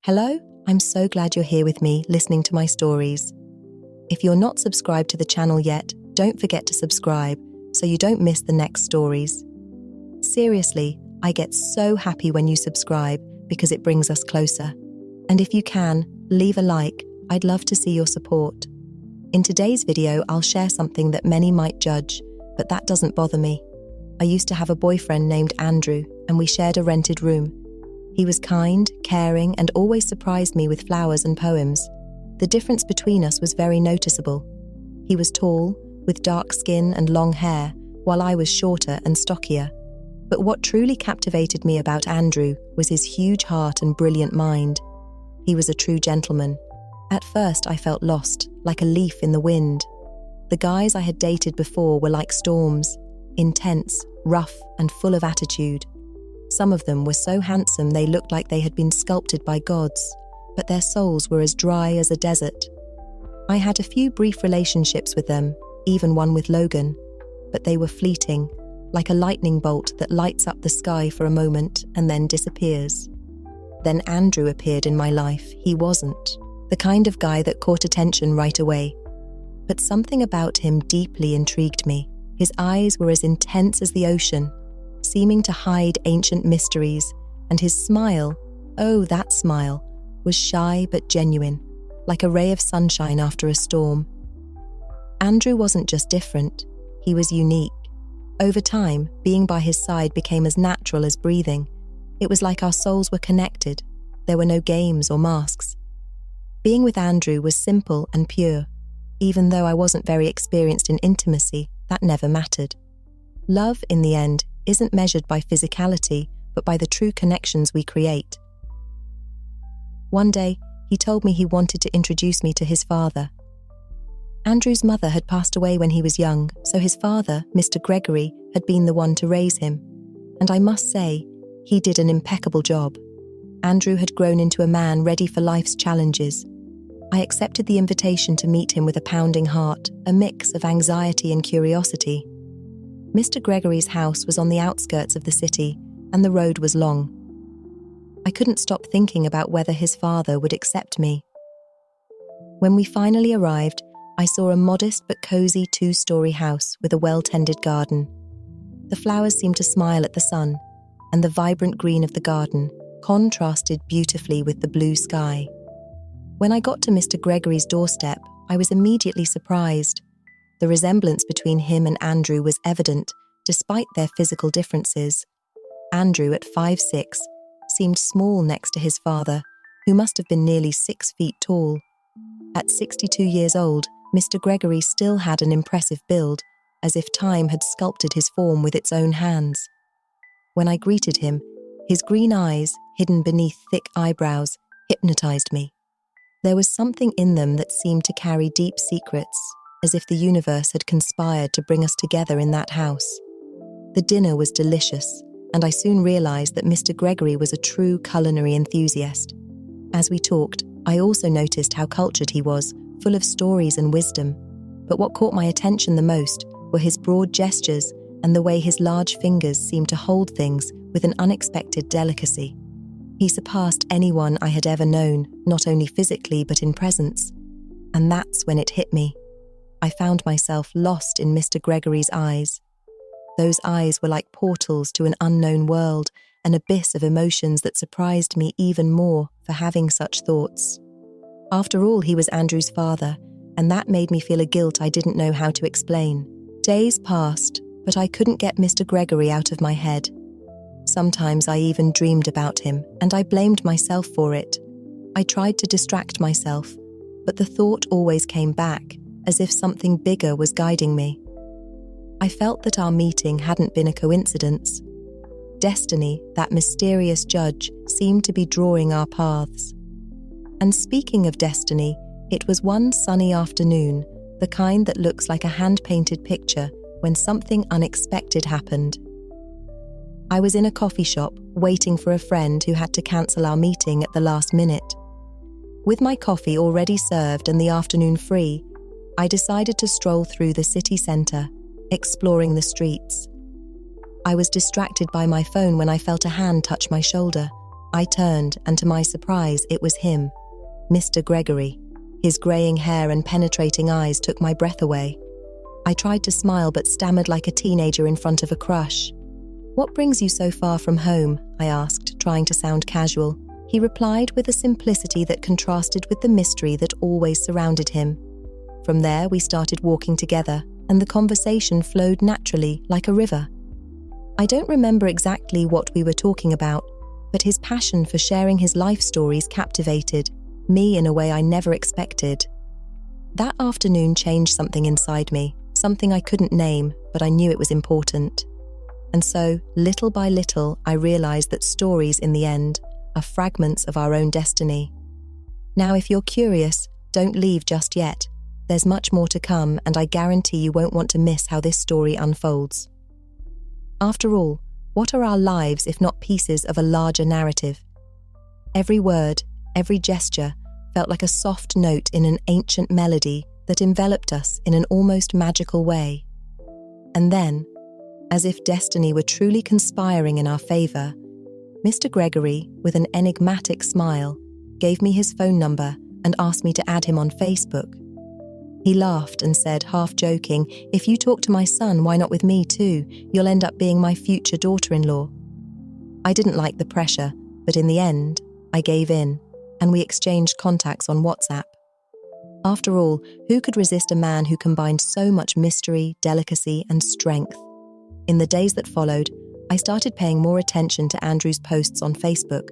Hello, I'm so glad you're here with me listening to my stories. If you're not subscribed to the channel yet, don't forget to subscribe so you don't miss the next stories. Seriously, I get so happy when you subscribe because it brings us closer. And if you can, leave a like. I'd love to see your support. In today's video, I'll share something that many might judge, but that doesn't bother me. I used to have a boyfriend named Andrew, and we shared a rented room. He was kind, caring, and always surprised me with flowers and poems. The difference between us was very noticeable. He was tall, with dark skin and long hair, while I was shorter and stockier. But what truly captivated me about Andrew was his huge heart and brilliant mind. He was a true gentleman. At first, I felt lost, like a leaf in the wind. The guys I had dated before were like storms, intense, rough, and full of attitude. Some of them were so handsome they looked like they had been sculpted by gods, but their souls were as dry as a desert. I had a few brief relationships with them, even one with Logan, but they were fleeting, like a lightning bolt that lights up the sky for a moment and then disappears. Then Andrew appeared in my life. He wasn't the kind of guy that caught attention right away. But something about him deeply intrigued me. His eyes were as intense as the ocean, seeming to hide ancient mysteries, and his smile, oh, that smile, was shy but genuine, like a ray of sunshine after a storm. Andrew wasn't just different, he was unique. Over time, being by his side became as natural as breathing. It was like our souls were connected. There were no games or masks. Being with Andrew was simple and pure. Even though I wasn't very experienced in intimacy, that never mattered. Love, in the end, isn't measured by physicality, but by the true connections we create. One day, he told me he wanted to introduce me to his father. Andrew's mother had passed away when he was young, so his father, Mr. Gregory, had been the one to raise him. And I must say, he did an impeccable job. Andrew had grown into a man ready for life's challenges. I accepted the invitation to meet him with a pounding heart, a mix of anxiety and curiosity. Mr. Gregory's house was on the outskirts of the city, and the road was long. I couldn't stop thinking about whether his father would accept me. When we finally arrived, I saw a modest but cozy 2-story house with a well-tended garden. The flowers seemed to smile at the sun, and the vibrant green of the garden contrasted beautifully with the blue sky. When I got to Mr. Gregory's doorstep, I was immediately surprised. The resemblance between him and Andrew was evident, despite their physical differences. Andrew, at 5'6", seemed small next to his father, who must have been nearly 6 feet tall. At 62 years old, Mr. Gregory still had an impressive build, as if time had sculpted his form with its own hands. When I greeted him, his green eyes, hidden beneath thick eyebrows, hypnotized me. There was something in them that seemed to carry deep secrets, as if the universe had conspired to bring us together in that house. The dinner was delicious, and I soon realized that Mr. Gregory was a true culinary enthusiast. As we talked, I also noticed how cultured he was, full of stories and wisdom. But what caught my attention the most were his broad gestures and the way his large fingers seemed to hold things with an unexpected delicacy. He surpassed anyone I had ever known, not only physically but in presence. And that's when it hit me. I found myself lost in Mr. Gregory's eyes. Those eyes were like portals to an unknown world, an abyss of emotions that surprised me even more for having such thoughts. After all, he was Andrew's father, and that made me feel a guilt I didn't know how to explain. Days passed, but I couldn't get Mr. Gregory out of my head. Sometimes I even dreamed about him, and I blamed myself for it. I tried to distract myself, but the thought always came back, as if something bigger was guiding me. I felt that our meeting hadn't been a coincidence. Destiny, that mysterious judge, seemed to be drawing our paths. And speaking of destiny, it was one sunny afternoon, the kind that looks like a hand-painted picture, when something unexpected happened. I was in a coffee shop, waiting for a friend who had to cancel our meeting at the last minute. With my coffee already served and the afternoon free, I decided to stroll through the city centre, exploring the streets. I was distracted by my phone when I felt a hand touch my shoulder. I turned, and to my surprise, it was him, Mr. Gregory. His greying hair and penetrating eyes took my breath away. I tried to smile but stammered like a teenager in front of a crush. "What brings you so far from home?" I asked, trying to sound casual. He replied with a simplicity that contrasted with the mystery that always surrounded him. From there, we started walking together, and the conversation flowed naturally, like a river. I don't remember exactly what we were talking about, but his passion for sharing his life stories captivated me in a way I never expected. That afternoon changed something inside me, something I couldn't name, but I knew it was important. And so, little by little, I realized that stories, in the end, are fragments of our own destiny. Now, if you're curious, don't leave just yet. There's much more to come, and I guarantee you won't want to miss how this story unfolds. After all, what are our lives if not pieces of a larger narrative? Every word, every gesture felt like a soft note in an ancient melody that enveloped us in an almost magical way. And then, as if destiny were truly conspiring in our favor, Mr. Gregory, with an enigmatic smile, gave me his phone number and asked me to add him on Facebook. He laughed and said, half joking, "If you talk to my son, why not with me too? You'll end up being my future daughter-in-law." I didn't like the pressure, but in the end, I gave in, and we exchanged contacts on WhatsApp. After all, who could resist a man who combined so much mystery, delicacy, and strength? In the days that followed, I started paying more attention to Andrew's posts on Facebook.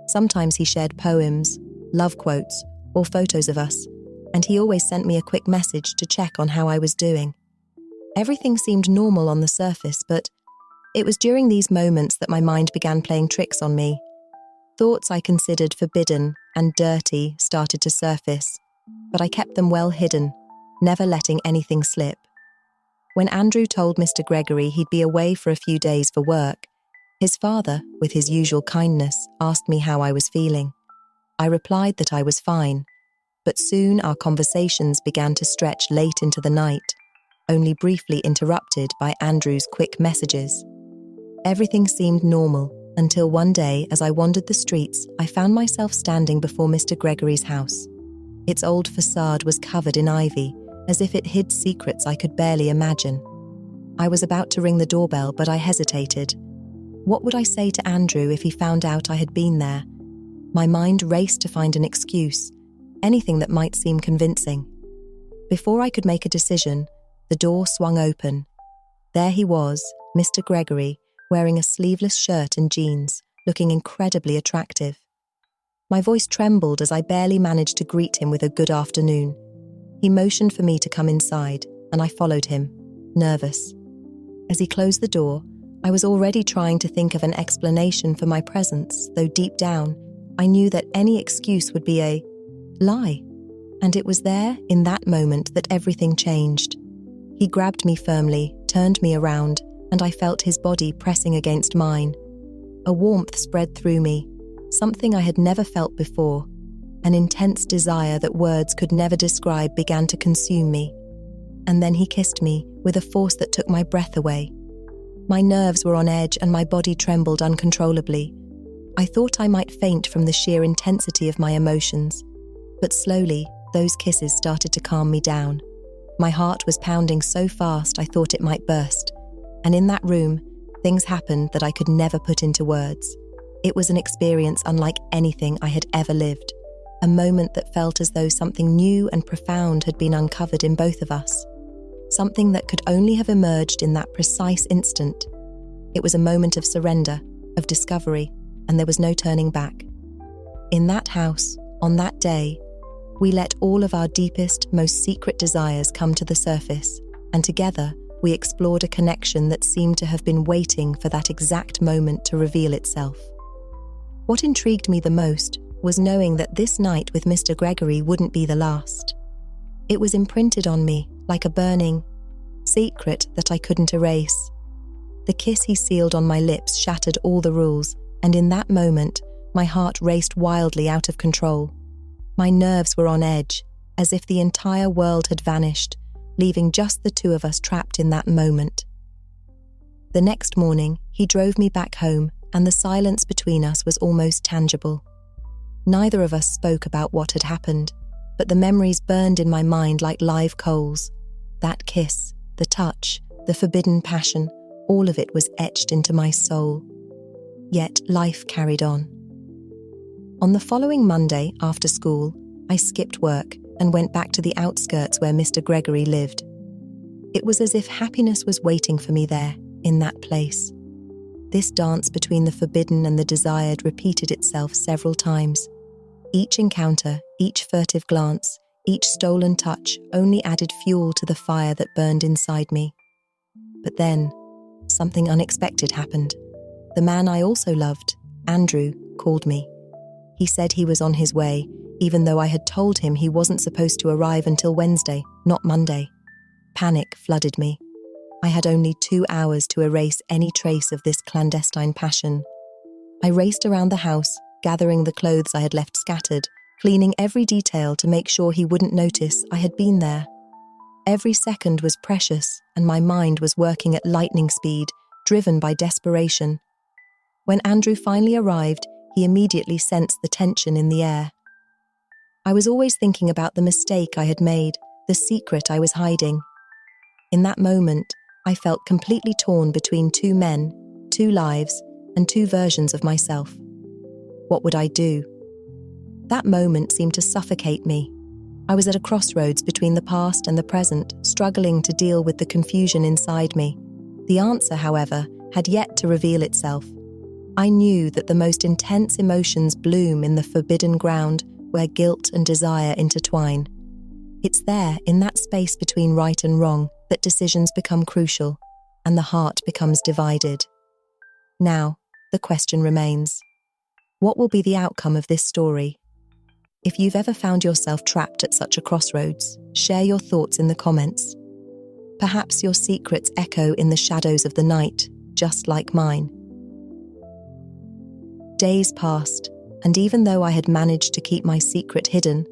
Sometimes he shared poems, love quotes, or photos of us, and he always sent me a quick message to check on how I was doing. Everything seemed normal on the surface, but it was during these moments that my mind began playing tricks on me. Thoughts I considered forbidden and dirty started to surface, but I kept them well hidden, never letting anything slip. When Andrew told Mr. Gregory he'd be away for a few days for work, his father, with his usual kindness, asked me how I was feeling. I replied that I was fine, but soon our conversations began to stretch late into the night, only briefly interrupted by Andrew's quick messages. Everything seemed normal until one day, as I wandered the streets, I found myself standing before Mr. Gregory's house. Its old facade was covered in ivy, as if it hid secrets I could barely imagine. I was about to ring the doorbell, but I hesitated. What would I say to Andrew if he found out I had been there? My mind raced to find an excuse, anything that might seem convincing. Before I could make a decision, the door swung open. There he was, Mr. Gregory, wearing a sleeveless shirt and jeans, looking incredibly attractive. My voice trembled as I barely managed to greet him with a good afternoon. He motioned for me to come inside, and I followed him, nervous. As he closed the door, I was already trying to think of an explanation for my presence, though deep down, I knew that any excuse would be a lie. And it was there, in that moment, that everything changed. He grabbed me firmly, turned me around, and I felt his body pressing against mine. A warmth spread through me, something I had never felt before. An intense desire that words could never describe began to consume me. And then he kissed me with a force that took my breath away. My nerves were on edge and my body trembled uncontrollably. I thought I might faint from the sheer intensity of my emotions. But slowly, those kisses started to calm me down. My heart was pounding so fast I thought it might burst. And in that room, things happened that I could never put into words. It was an experience unlike anything I had ever lived. A moment that felt as though something new and profound had been uncovered in both of us. Something that could only have emerged in that precise instant. It was a moment of surrender, of discovery, and there was no turning back. In that house, on that day, we let all of our deepest, most secret desires come to the surface, and together we explored a connection that seemed to have been waiting for that exact moment to reveal itself. What intrigued me the most was knowing that this night with Mr. Gregory wouldn't be the last. It was imprinted on me like a burning secret that I couldn't erase. The kiss he sealed on my lips shattered all the rules, and in that moment, my heart raced wildly out of control. My nerves were on edge, as if the entire world had vanished, leaving just the two of us trapped in that moment. The next morning, he drove me back home, and the silence between us was almost tangible. Neither of us spoke about what had happened, but the memories burned in my mind like live coals. That kiss, the touch, the forbidden passion, all of it was etched into my soul. Yet life carried on. On the following Monday, after school, I skipped work and went back to the outskirts where Mr. Gregory lived. It was as if happiness was waiting for me there, in that place. This dance between the forbidden and the desired repeated itself several times. Each encounter, each furtive glance, each stolen touch only added fuel to the fire that burned inside me. But then, something unexpected happened. The man I also loved, Andrew, called me. He said he was on his way, even though I had told him he wasn't supposed to arrive until Wednesday, not Monday. Panic flooded me. I had only 2 hours to erase any trace of this clandestine passion. I raced around the house, gathering the clothes I had left scattered, cleaning every detail to make sure he wouldn't notice I had been there. Every second was precious, and my mind was working at lightning speed, driven by desperation. When Andrew finally arrived, he immediately sensed the tension in the air. I was always thinking about the mistake I had made, the secret I was hiding. In that moment, I felt completely torn between 2 men, 2 lives, and 2 versions of myself. What would I do? That moment seemed to suffocate me. I was at a crossroads between the past and the present, struggling to deal with the confusion inside me. The answer, however, had yet to reveal itself. I knew that the most intense emotions bloom in the forbidden ground where guilt and desire intertwine. It's there, in that space between right and wrong, that decisions become crucial and the heart becomes divided. Now, the question remains: what will be the outcome of this story? If you've ever found yourself trapped at such a crossroads, share your thoughts in the comments. Perhaps your secrets echo in the shadows of the night, just like mine. Days passed, and even though I had managed to keep my secret hidden,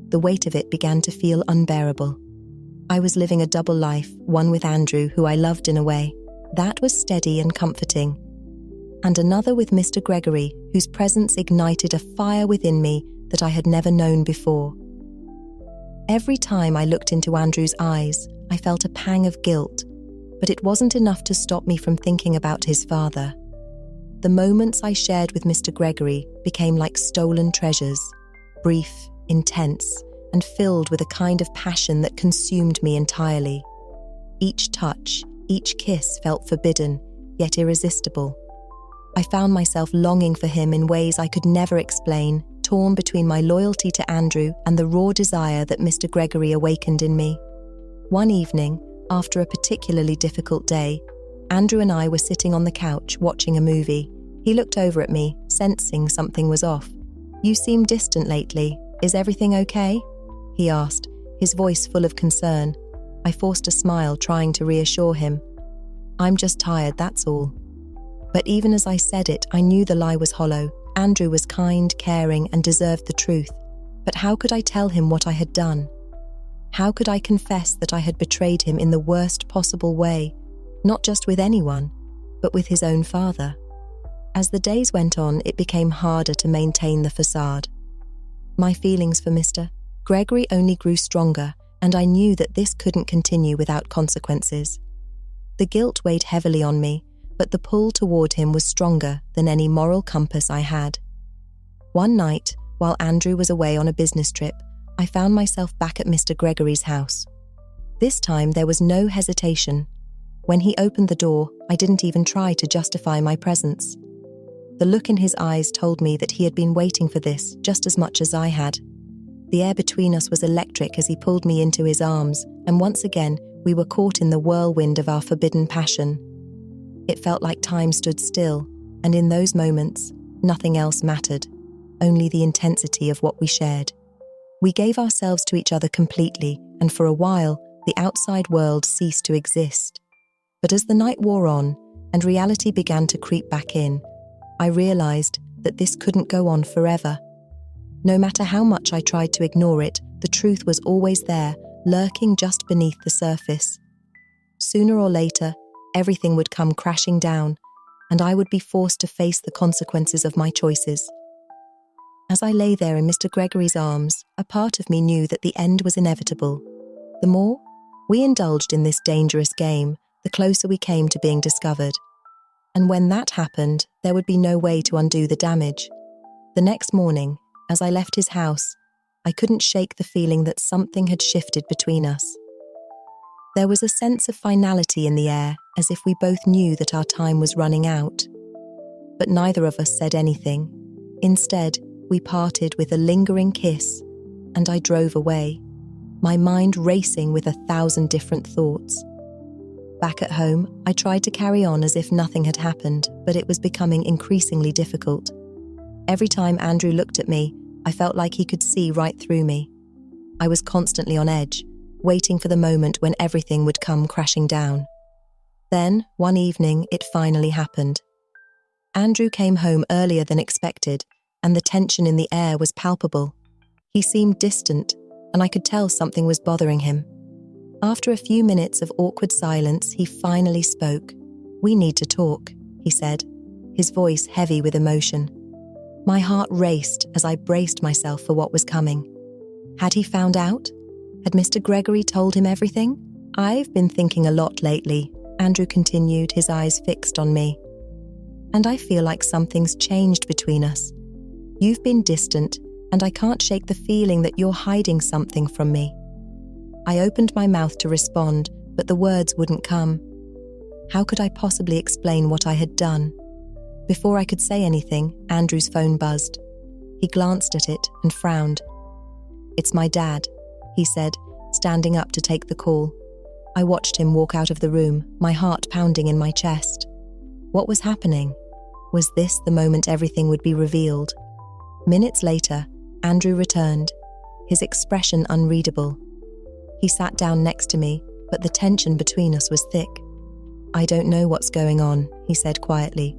the weight of it began to feel unbearable. I was living a double life, one with Andrew, who I loved in a way. That was steady and comforting. And another with Mr. Gregory, whose presence ignited a fire within me that I had never known before. Every time I looked into Andrew's eyes, I felt a pang of guilt, but it wasn't enough to stop me from thinking about his father. The moments I shared with Mr. Gregory became like stolen treasures, brief, intense, and filled with a kind of passion that consumed me entirely. Each touch, each kiss felt forbidden, yet irresistible. I found myself longing for him in ways I could never explain, torn between my loyalty to Andrew and the raw desire that Mr. Gregory awakened in me. One evening, after a particularly difficult day, Andrew and I were sitting on the couch watching a movie. He looked over at me, sensing something was off. "You seem distant lately. Is everything okay?" he asked, his voice full of concern. I forced a smile, trying to reassure him. "I'm just tired, that's all." But even as I said it, I knew the lie was hollow. Andrew was kind, caring, and deserved the truth. But how could I tell him what I had done? How could I confess that I had betrayed him in the worst possible way, not just with anyone, but with his own father? As the days went on, it became harder to maintain the facade. My feelings for Mr. Gregory only grew stronger, and I knew that this couldn't continue without consequences. The guilt weighed heavily on me, but the pull toward him was stronger than any moral compass I had. One night, while Andrew was away on a business trip, I found myself back at Mr. Gregory's house. This time there was no hesitation. When he opened the door, I didn't even try to justify my presence. The look in his eyes told me that he had been waiting for this just as much as I had. The air between us was electric as he pulled me into his arms, and once again we were caught in the whirlwind of our forbidden passion. It felt like time stood still, and in those moments, nothing else mattered, only the intensity of what we shared. We gave ourselves to each other completely, and for a while, the outside world ceased to exist. But as the night wore on, and reality began to creep back in, I realized that this couldn't go on forever. No matter how much I tried to ignore it, the truth was always there, lurking just beneath the surface. Sooner or later, everything would come crashing down, and I would be forced to face the consequences of my choices. As I lay there in Mr. Gregory's arms, a part of me knew that the end was inevitable. The more we indulged in this dangerous game, the closer we came to being discovered. And when that happened, there would be no way to undo the damage. The next morning, as I left his house, I couldn't shake the feeling that something had shifted between us. There was a sense of finality in the air, as if we both knew that our time was running out. But neither of us said anything. Instead, we parted with a lingering kiss, and I drove away, my mind racing with 1,000 different thoughts. Back at home, I tried to carry on as if nothing had happened, but it was becoming increasingly difficult. Every time Andrew looked at me, I felt like he could see right through me. I was constantly on edge, waiting for the moment when everything would come crashing down. Then, one evening, it finally happened. Andrew came home earlier than expected, and the tension in the air was palpable. He seemed distant, and I could tell something was bothering him. After a few minutes of awkward silence, he finally spoke. "We need to talk," he said, his voice heavy with emotion. My heart raced as I braced myself for what was coming. Had he found out? Had Mr. Gregory told him everything? "I've been thinking a lot lately," Andrew continued, his eyes fixed on me. "And I feel like something's changed between us. You've been distant, and I can't shake the feeling that you're hiding something from me." I opened my mouth to respond, but the words wouldn't come. How could I possibly explain what I had done? Before I could say anything, Andrew's phone buzzed. He glanced at it and frowned. "It's my dad," he said, standing up to take the call. I watched him walk out of the room, my heart pounding in my chest. What was happening? Was this the moment everything would be revealed? Minutes later, Andrew returned, his expression unreadable. He sat down next to me, but the tension between us was thick. "I don't know what's going on," he said quietly,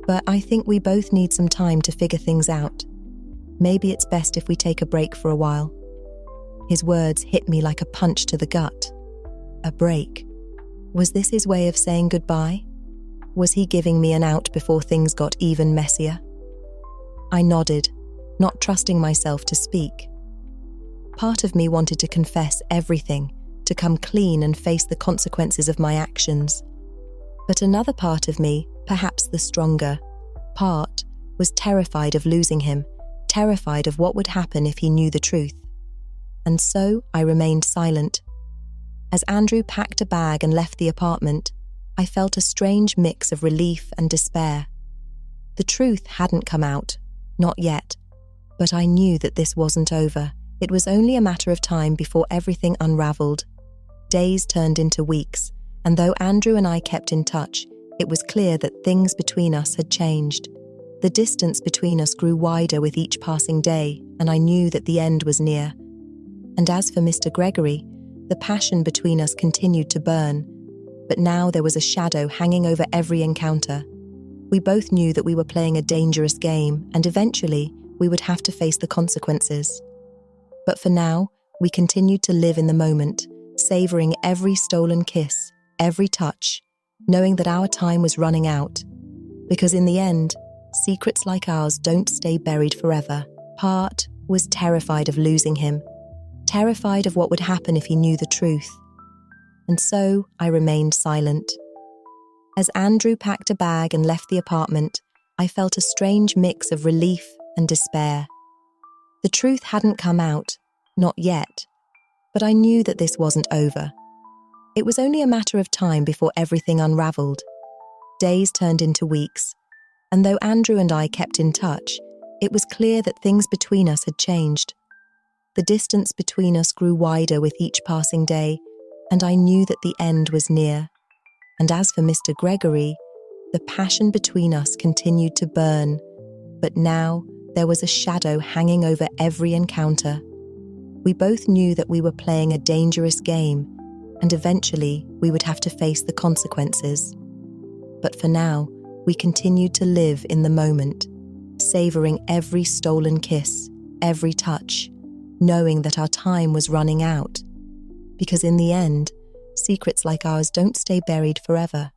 "but I think we both need some time to figure things out. Maybe it's best if we take a break for a while." His words hit me like a punch to the gut. A break. Was this his way of saying goodbye? Was he giving me an out before things got even messier? I nodded, not trusting myself to speak. Part of me wanted to confess everything, to come clean and face the consequences of my actions. But another part of me, perhaps the stronger part, was terrified of losing him, terrified of what would happen if he knew the truth. And so I remained silent. As Andrew packed a bag and left the apartment, I felt a strange mix of relief and despair. The truth hadn't come out, not yet, but I knew that this wasn't over. It was only a matter of time before everything unraveled. Days turned into weeks, and though Andrew and I kept in touch, it was clear that things between us had changed. The distance between us grew wider with each passing day, and I knew that the end was near. And as for Mr. Gregory, the passion between us continued to burn, but now there was a shadow hanging over every encounter. We both knew that we were playing a dangerous game, and eventually we would have to face the consequences. But for now, we continued to live in the moment, savoring every stolen kiss, every touch, knowing that our time was running out. Because in the end, secrets like ours don't stay buried forever. Part was terrified of losing him, terrified of what would happen if he knew the truth. And so I remained silent. As Andrew packed a bag and left the apartment, I felt a strange mix of relief and despair. The truth hadn't come out, not yet, but I knew that this wasn't over. It was only a matter of time before everything unraveled. Days turned into weeks, and though Andrew and I kept in touch, it was clear that things between us had changed. The distance between us grew wider with each passing day, and I knew that the end was near. And as for Mr. Gregory, the passion between us continued to burn, but now there was a shadow hanging over every encounter. We both knew that we were playing a dangerous game, and eventually we would have to face the consequences. But for now, we continued to live in the moment, savoring every stolen kiss, every touch, knowing that our time was running out. Because in the end, secrets like ours don't stay buried forever.